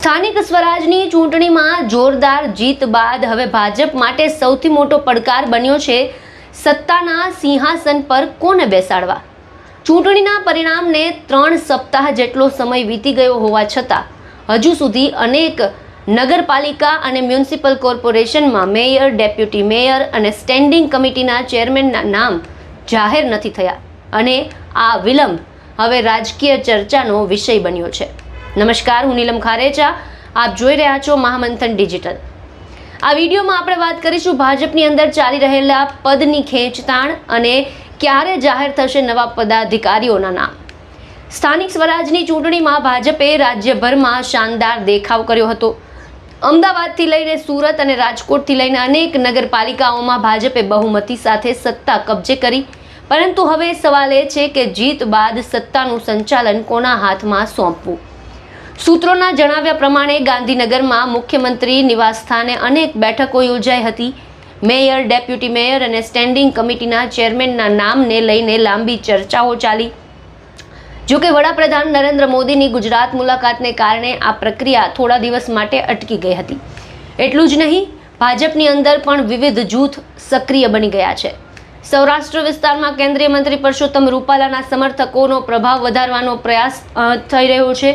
સ્થાનિક સ્વરાજની ચૂંટણીમાં જોરદાર જીત બાદ હવે ભાજપ માટે સૌથી મોટો પડકાર બન્યો છે સત્તાના સિંહાસન પર કોને બેસાડવા। ચૂંટણીના પરિણામને 3 સપ્તાહ જેટલો સમય વીતી ગયો હોવા છતાં હજુ સુધી અનેક નગરપાલિકા અને મ્યુનિસિપલ કોર્પોરેશનમાં મેયર, ડેપ્યુટી મેયર અને સ્ટેન્ડિંગ કમિટીના ચેરમેનના નામ જાહેર નથી થયા અને આ વિલંબ હવે રાજકીય ચર્ચાનો વિષય બન્યો છે। નમસ્કાર, હું નીલમ ખારેચા, આપ જોઈ રહ્યા છો મહામંથન ડિજિટલ। આ વિડીયોમાં આપણે વાત કરીશું ભાજપની અંદર ચાલી રહેલા પદની ખેંચતાણ અને ક્યારે જાહેર થશે નવા પદાધિકારીઓના નામ। સ્થાનિક સ્વરાજની ચૂંટણીમાં ભાજપે રાજ્યભરમાં શાનદાર દેખાવ કર્યો હતો। અમદાવાદથી લઈને સુરત અને રાજકોટથી લઈને અનેક નગરપાલિકાઓમાં ભાજપે બહુમતી સાથે સત્તા કબજે કરી, પરંતુ હવે સવાલ એ છે કે જીત બાદ સત્તાનું સંચાલન કોના હાથમાં સોંપવું। સૂત્રોના જણાવ્યા પ્રમાણે ગાંધીનગરમાં મુખ્યમંત્રી નિવાસસ્થાને અનેક બેઠકો યોજાઈ હતી। મેયર, ડેપ્યુટી મેયર અને સ્ટેન્ડિંગ કમિટીના ચેરમેનના નામને લઈને લાંબી ચર્ચાઓ ચાલી। જો કે વડાપ્રધાન નરેન્દ્ર મોદીની ગુજરાત મુલાકાતને કારણે આ પ્રક્રિયા થોડા દિવસ માટે અટકી ગઈ હતી। એટલું જ નહીં, ભાજપની અંદર પણ વિવિધ જૂથ સક્રિય બની ગયા છે। સૌરાષ્ટ્ર વિસ્તારમાં કેન્દ્રીય મંત્રી પરસોત્તમ રૂપાલાના સમર્થકોનો પ્રભાવ વધારવાનો પ્રયાસ થઈ રહ્યો છે,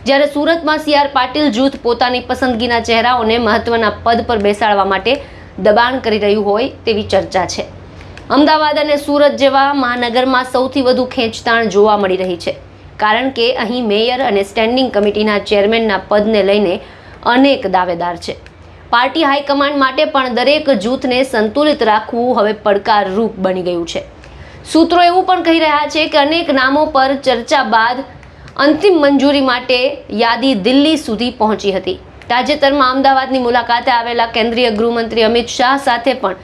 જ્યારે સુરતમાં CR પાટીલ જૂથ પોતાની પસંદગીના ચહેરાઓને મહત્વના પદ પર બેસાડવા માટે દબાણ કરી રહ્યું હોય તેવી ચર્ચા છે। અમદાવાદ અને સુરત જેવા મહાનગરમાં સૌથી વધુ ખેંચતાણ જોવા મળી રહી છે, કારણ કે અહીં મેયર અને સ્ટેન્ડિંગ કમિટીના ચેરમેનના પદને લઈને અનેક દાવેદાર છે। પાર્ટી હાઈકમાન્ડ માટે પણ દરેક જૂથને સંતુલિત રાખવું હવે પડકારરૂપ બની ગયું છે। સૂત્રો એવું પણ કહી રહ્યા છે કે અનેક નામો પર ચર્ચા બાદ અંતિમ મંજૂરી માટે યાદી દિલ્હી સુધી પહોંચી હતી। તાજેતરમાં અમદાવાદની મુલાકાતે આવેલા કેન્દ્રીય ગૃહમંત્રી અમિત શાહ સાથે પણ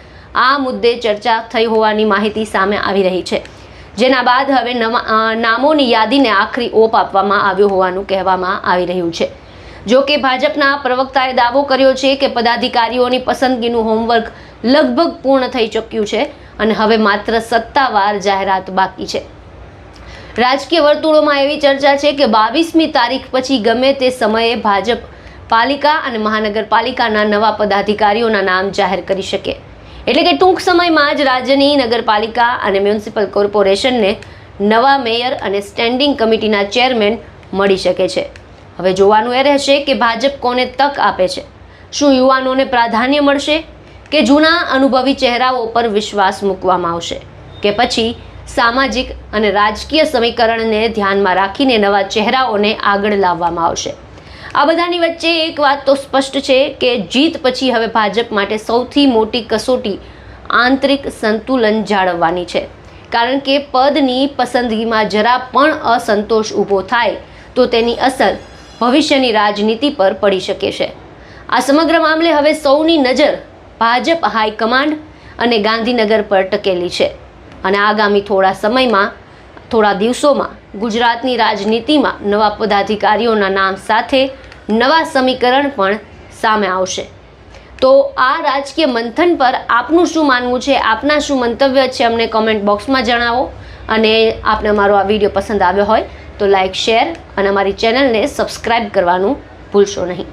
આ મુદ્દે ચર્ચા થઈ હોવાની માહિતી સામે આવી રહી છે, જેના બાદ હવે નામોની યાદીને આખરી ઓપ આપવામાં આવ્યો હોવાનું કહેવામાં આવી રહ્યું છે। જો કે ભાજપના પ્રવક્તાએ દાવો કર્યો છે કે પદાધિકારીઓની પસંદગીનું હોમવર્ક લગભગ પૂર્ણ થઈ ચૂક્યું છે અને હવે માત્ર સત્તાવાર જાહેરાત બાકી છે। રાજકીય વર્તુળોમાં એવી ચર્ચા છે કે 22મી તારીખ પછી ગમે તે સમયે ભાજપ પાલિકા અને મહાનગરપાલિકાના નવા પદાધિકારીઓના નામ જાહેર કરી શકે, એટલે કે ટૂંક સમયમાં જ રાજ્યની નગરપાલિકા અને મ્યુનિસિપલ કોર્પોરેશનને નવા મેયર અને સ્ટેન્ડિંગ કમિટીના ચેરમેન મળી શકે છે। હવે જોવાનું એ રહેશે કે ભાજપ કોને તક આપે છે। શું યુવાનોને પ્રાધાન્ય મળશે કે જૂના અનુભવી ચહેરાઓ પર વિશ્વાસ મૂકવામાં આવશે, કે પછી સામાજિક અને રાજકીય સમીકરણને ધ્યાનમાં રાખીને નવા ચહેરાઓને આગળ લાવવામાં આવશે। આ બધાની વચ્ચે એક વાત તો સ્પષ્ટ છે કે જીત પછી હવે ભાજપ માટે સૌથી મોટી કસોટી આંતરિક સંતુલન જાળવવાની છે, કારણ કે પદની પસંદગીમાં જરા પણ અસંતોષ ઊભો થાય તો તેની અસર ભવિષ્યની રાજનીતિ પર પડી શકે છે। આ સમગ્ર મામલે હવે સૌની નજર ભાજપ હાઈકમાન્ડ અને ગાંધીનગર પર ટકેલી છે અને આગામી થોડા દિવસોમાં ગુજરાતની રાજનીતિમાં નવા પદાધિકારીઓના નામ સાથે નવા સમીકરણ પણ સામે આવશે। તો આ રાજકીય મંથન પર આપનું શું માનવું છે, આપના શું મંતવ્ય છે, અમને કોમેન્ટ બોક્સમાં જણાવો। અને આપને અમારો આ વિડીયો પસંદ આવ્યો હોય તો લાઈક, શેર અને અમારી ચેનલને સબસ્ક્રાઈબ કરવાનું ભૂલશો નહીં।